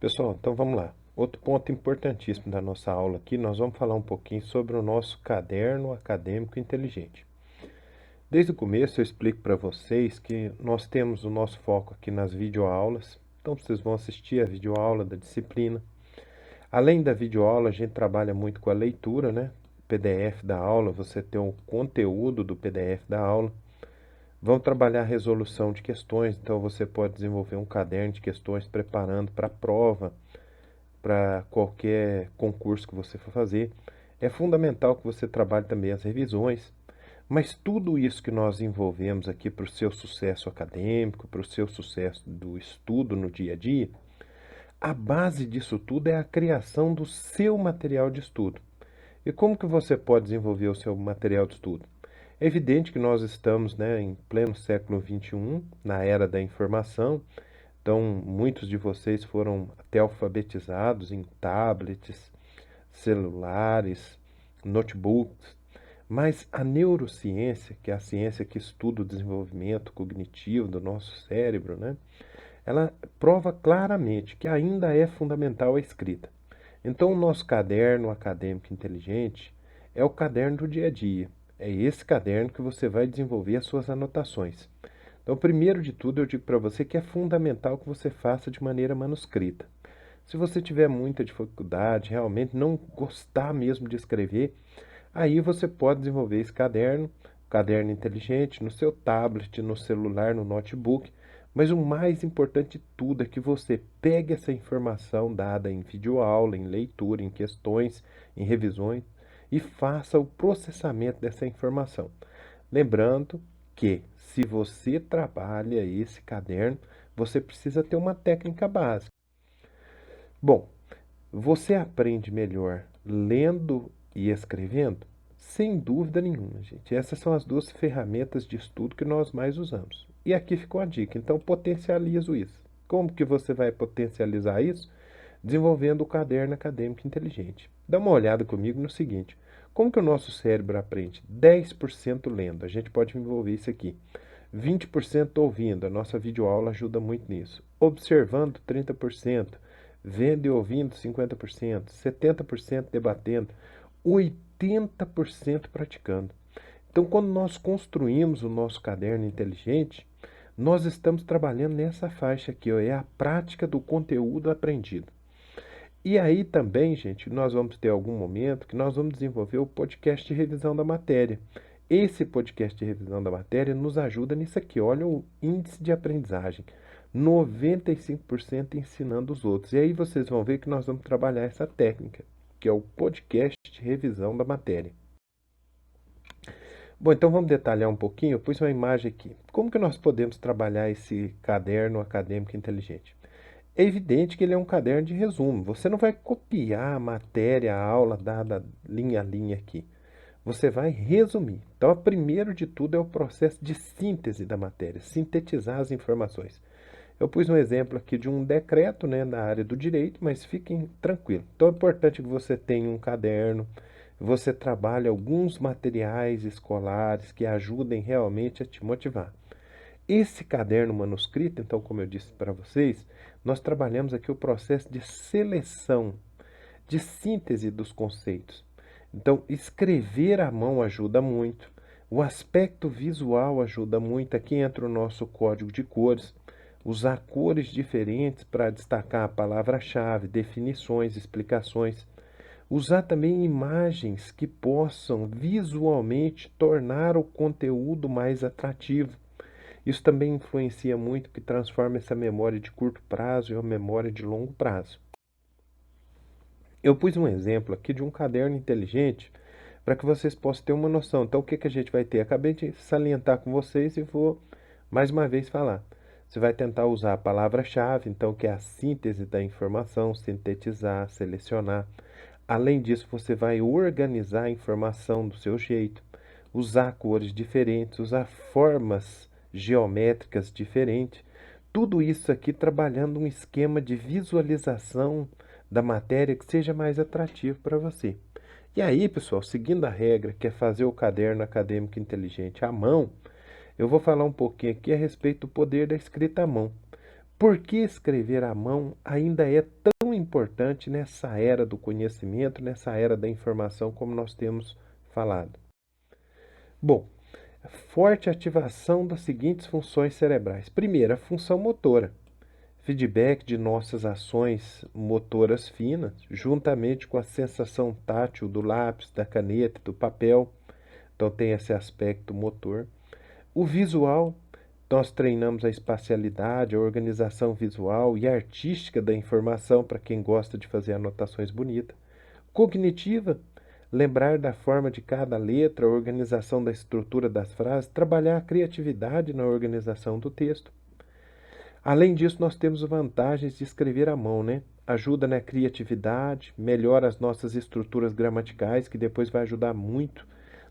Pessoal, então vamos lá. Outro ponto importantíssimo da nossa aula aqui, nós vamos falar um pouquinho sobre o nosso caderno acadêmico inteligente. Desde o começo eu explico para vocês que nós temos o nosso foco aqui nas videoaulas, então vocês vão assistir a videoaula da disciplina. Além da videoaula, a gente trabalha muito com a leitura, né? PDF da aula, você tem o conteúdo do PDF da aula. Vamos trabalhar a resolução de questões, então você pode desenvolver um caderno de questões preparando para a prova, para qualquer concurso que você for fazer. É fundamental que você trabalhe também as revisões, mas tudo isso que nós envolvemos aqui para o seu sucesso acadêmico, para o seu sucesso do estudo no dia a dia, a base disso tudo é a criação do seu material de estudo. E como que você pode desenvolver o seu material de estudo? É evidente que nós estamos, né, em pleno século XXI, na era da informação. Então, muitos de vocês foram até alfabetizados em tablets, celulares, notebooks, mas a neurociência, que é a ciência que estuda o desenvolvimento cognitivo do nosso cérebro, né, ela prova claramente que ainda é fundamental a escrita. Então, o nosso caderno acadêmico inteligente é o caderno do dia a dia. É esse caderno que você vai desenvolver as suas anotações. Então, primeiro de tudo, eu digo para você que é fundamental que você faça de maneira manuscrita. Se você tiver muita dificuldade, realmente não gostar mesmo de escrever, aí você pode desenvolver esse caderno, caderno inteligente, no seu tablet, no celular, no notebook. Mas o mais importante de tudo é que você pegue essa informação dada em videoaula, em leitura, em questões, em revisões e faça o processamento dessa informação. Lembrando que se você trabalha esse caderno, você precisa ter uma técnica básica. Bom, você aprende melhor lendo e escrevendo? Sem dúvida nenhuma, gente. Essas são as duas ferramentas de estudo que nós mais usamos. E aqui ficou a dica. Então, potencializo isso. Como que você vai potencializar isso? Desenvolvendo o caderno acadêmico inteligente. Dá uma olhada comigo no seguinte. Como que o nosso cérebro aprende? 10% lendo. A gente pode envolver isso aqui. 20% ouvindo. A nossa videoaula ajuda muito nisso. Observando, 30%. Vendo e ouvindo, 50%, 70% debatendo, 80% praticando. Então, quando nós construímos o nosso caderno inteligente, nós estamos trabalhando nessa faixa aqui, ó, é a prática do conteúdo aprendido. E aí também, gente, nós vamos ter algum momento que nós vamos desenvolver o podcast de revisão da matéria. Esse podcast de revisão da matéria nos ajuda nisso aqui. Olha o índice de aprendizagem. 95% ensinando os outros. E aí vocês vão ver que nós vamos trabalhar essa técnica, que é o podcast de revisão da matéria. Bom, então vamos detalhar um pouquinho. Eu pus uma imagem aqui. Como que nós podemos trabalhar esse caderno acadêmico inteligente? É evidente que ele é um caderno de resumo. Você não vai copiar a matéria, a aula dada linha a linha aqui. Você vai resumir. Então, o primeiro de tudo é o processo de síntese da matéria, sintetizar as informações. Eu pus um exemplo aqui de um decreto, né, na área do direito, mas fiquem tranquilos. Então, é importante que você tenha um caderno, você trabalhe alguns materiais escolares que ajudem realmente a te motivar. Esse caderno manuscrito, então, como eu disse para vocês, nós trabalhamos aqui o processo de seleção, de síntese dos conceitos. Então, escrever à mão ajuda muito. O aspecto visual ajuda muito. Aqui entra o nosso código de cores. Usar cores diferentes para destacar a palavra-chave, definições, explicações. Usar também imagens que possam visualmente tornar o conteúdo mais atrativo. Isso também influencia muito, que transforma essa memória de curto prazo em uma memória de longo prazo. Eu pus um exemplo aqui de um caderno inteligente para que vocês possam ter uma noção. Então, o que a gente vai ter? Acabei de salientar com vocês e vou mais uma vez falar. Você vai tentar usar a palavra-chave, então, que é a síntese da informação, sintetizar, selecionar. Além disso, você vai organizar a informação do seu jeito, usar cores diferentes, usar formas geométricas diferentes. Tudo isso aqui trabalhando um esquema de visualização da matéria que seja mais atrativo para você. E aí, pessoal, seguindo a regra, que é fazer o caderno acadêmico inteligente à mão, eu vou falar um pouquinho aqui a respeito do poder da escrita à mão. Por que escrever à mão ainda é tão importante nessa era do conhecimento, nessa era da informação, como nós temos falado? Bom, forte ativação das seguintes funções cerebrais. Primeiro, a função motora. Feedback de nossas ações motoras finas, juntamente com a sensação tátil do lápis, da caneta, do papel. Então tem esse aspecto motor. O visual, nós treinamos a espacialidade, a organização visual e artística da informação para quem gosta de fazer anotações bonitas. Cognitiva, lembrar da forma de cada letra, a organização da estrutura das frases, trabalhar a criatividade na organização do texto. Além disso, nós temos vantagens de escrever à mão, né? Ajuda na criatividade, melhora as nossas estruturas gramaticais, que depois vai ajudar muito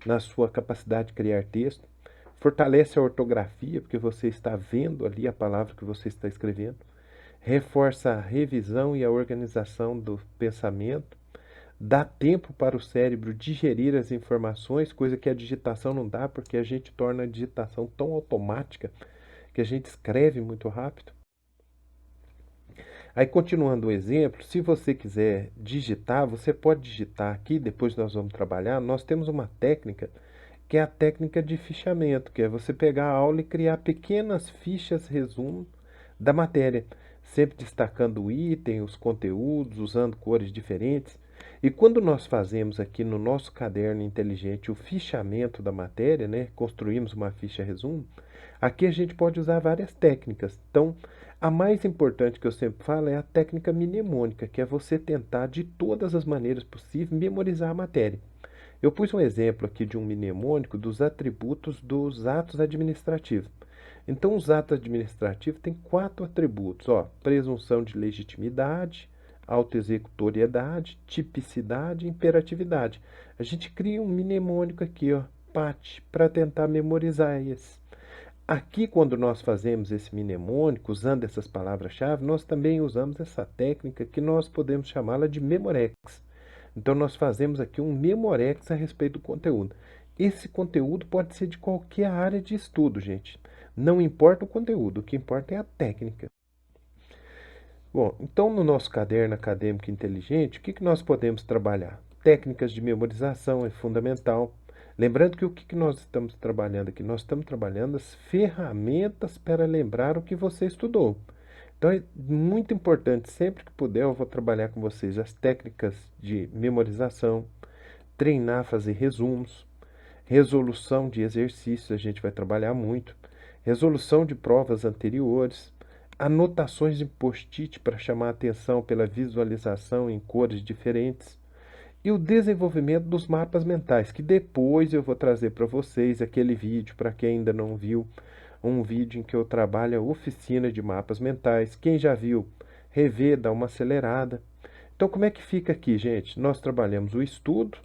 na sua capacidade de criar texto. Fortalece a ortografia, porque você está vendo ali a palavra que você está escrevendo. Reforça a revisão e a organização do pensamento. Dá tempo para o cérebro digerir as informações, coisa que a digitação não dá, porque a gente torna a digitação tão automática que a gente escreve muito rápido. Aí, continuando o exemplo, se você quiser digitar, você pode digitar aqui, depois nós vamos trabalhar. Nós temos uma técnica que é a técnica de fichamento, que é você pegar a aula e criar pequenas fichas resumo da matéria, sempre destacando o item, os conteúdos, usando cores diferentes. E quando nós fazemos aqui no nosso caderno inteligente o fichamento da matéria, né, construímos uma ficha resumo, aqui a gente pode usar várias técnicas. Então, a mais importante que eu sempre falo é a técnica mnemônica, que é você tentar de todas as maneiras possíveis memorizar a matéria. Eu pus um exemplo aqui de um mnemônico dos atributos dos atos administrativos. Então, os atos administrativos têm 4 atributos, ó: presunção de legitimidade, autoexecutoriedade, tipicidade e imperatividade. A gente cria um mnemônico aqui, ó, PAT, para tentar memorizar esse. Aqui, quando nós fazemos esse mnemônico, usando essas palavras-chave, nós também usamos essa técnica que nós podemos chamá-la de memorex. Então, nós fazemos aqui um memorex a respeito do conteúdo. Esse conteúdo pode ser de qualquer área de estudo, gente. Não importa o conteúdo, o que importa é a técnica. Bom, então no nosso caderno acadêmico inteligente, o que nós podemos trabalhar? Técnicas de memorização é fundamental. Lembrando que o que nós estamos trabalhando aqui? Nós estamos trabalhando as ferramentas para lembrar o que você estudou. Então é muito importante, sempre que puder, eu vou trabalhar com vocês as técnicas de memorização, treinar, fazer resumos, resolução de exercícios, a gente vai trabalhar muito, resolução de provas anteriores, anotações em post-it para chamar a atenção pela visualização em cores diferentes, e o desenvolvimento dos mapas mentais, que depois eu vou trazer para vocês aquele vídeo, para quem ainda não viu, um vídeo em que eu trabalho a oficina de mapas mentais. Quem já viu, rever, dá uma acelerada. Então, como é que fica aqui, gente? Nós trabalhamos o estudo,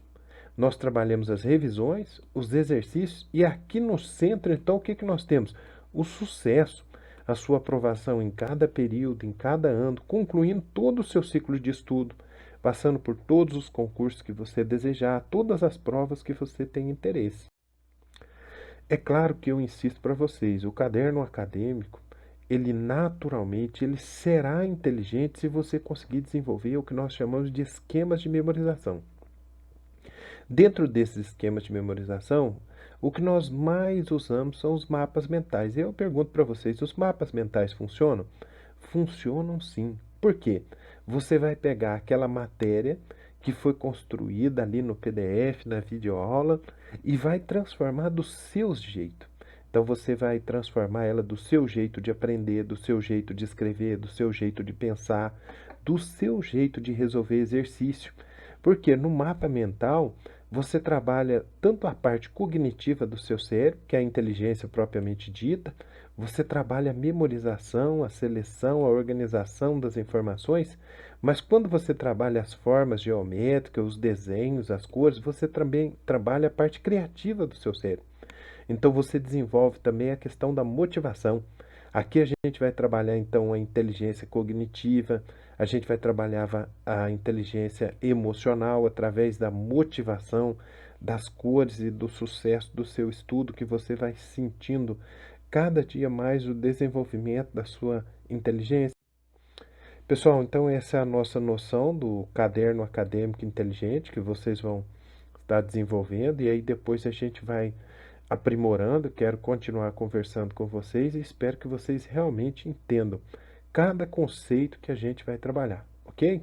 nós trabalhamos as revisões, os exercícios, e aqui no centro, então, o que nós temos? O sucesso, a sua aprovação em cada período, em cada ano, concluindo todo o seu ciclo de estudo, passando por todos os concursos que você desejar, todas as provas que você tem interesse. É claro que eu insisto para vocês, o caderno acadêmico, ele naturalmente ele será inteligente se você conseguir desenvolver o que nós chamamos de esquemas de memorização. Dentro desses esquemas de memorização, o que nós mais usamos são os mapas mentais. Eu pergunto para vocês, os mapas mentais funcionam? Funcionam sim. Por quê? Você vai pegar aquela matéria que foi construída ali no PDF, na videoaula, e vai transformar do seu jeito. Então você vai transformar ela do seu jeito de aprender, do seu jeito de escrever, do seu jeito de pensar, do seu jeito de resolver exercício. Porque no mapa mental você trabalha tanto a parte cognitiva do seu cérebro, que é a inteligência propriamente dita, você trabalha a memorização, a seleção, a organização das informações, mas quando você trabalha as formas geométricas, os desenhos, as cores, você também trabalha a parte criativa do seu cérebro. Então você desenvolve também a questão da motivação. Aqui a gente vai trabalhar então a inteligência cognitiva, a gente vai trabalhar a inteligência emocional através da motivação, das cores e do sucesso do seu estudo que você vai sentindo cada dia mais o desenvolvimento da sua inteligência. Pessoal, então essa é a nossa noção do caderno acadêmico inteligente que vocês vão estar desenvolvendo, e aí depois a gente vai aprimorando. Quero continuar conversando com vocês e espero que vocês realmente entendam cada conceito que a gente vai trabalhar, ok?